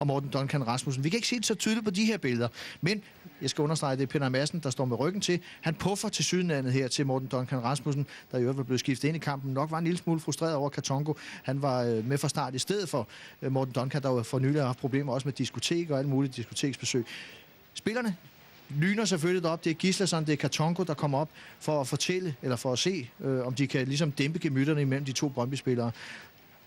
og Morten Duncan Rasmussen. Vi kan ikke se det så tydeligt på de her billeder, men jeg skal understrege, det er Peter Madsen, der står med ryggen til. Han puffer til sydenlandet her til Morten Duncan Rasmussen, der i øvrigt var blevet skiftet ind i kampen. Nok var en lille smule frustreret over Katongo. Han var med fra start i stedet for Morten Duncan, der jo for nylig har haft problemer også med diskotek og alt muligt diskoteksbesøg. Spillerne lyner selvfølgelig op. Det er Gislason, det er Katongo, der kommer op for at fortælle, eller for at se, om de kan ligesom dæmpe gemytterne imellem de to Brøndby-spillere.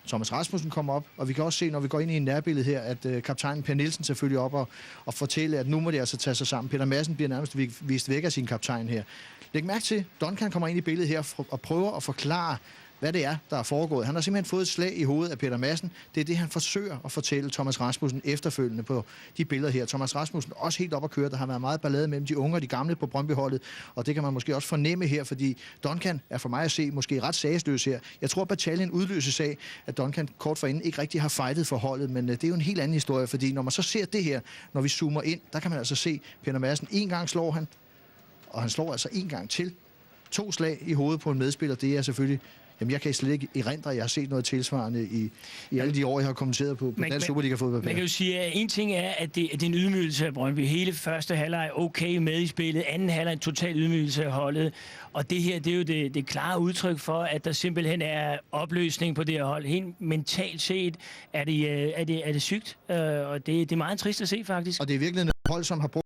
Thomas Rasmussen kommer op, og vi kan også se, når vi går ind i en nærbillede her, at kaptajnen Per Nielsen selvfølgelig op og fortælle, at nu må de altså tage sig sammen. Peter Madsen bliver nærmest vist væk af sin kaptajn her. Læg mærke til, Duncan kommer ind i billedet her og prøver at forklare, hvad det er, der er foregået. Han har simpelthen fået et slag i hovedet af Peter Madsen. Det er det, han forsøger at fortælle Thomas Rasmussen efterfølgende på de billeder her. Thomas Rasmussen også helt op at køre. Der har været meget ballade mellem de unge og de gamle på Brøndby-holdet, og det kan man måske også fornemme her, fordi Duncan er for mig at se måske ret sagsløs her. Jeg tror, bataljen udløses af, at Duncan kort forinden ikke rigtig har fightet for holdet, men det er jo en helt anden historie, fordi når man så ser det her, når vi zoomer ind, der kan man altså se Peter Madsen. En gang slår han, og han slår altså en gang til. 2 slag i hovedet på en medspiller, det er selvfølgelig... Jamen, jeg kan slet ikke erindre, at jeg har set noget tilsvarende i alle de år, jeg har kommenteret på dansk Superliga-fodbold. Man kan jo sige, at en ting er, at det er en ydmygelse af Brøndby. Hele første halvleg okay med i spillet, anden halvleg en total ydmygelse af holdet. Og det her, det er jo det klare udtryk for, at der simpelthen er opløsning på det her hold. Helt mentalt set er det sygt, og det er meget trist at se, faktisk. Og det er virkelig et hold, som har brugt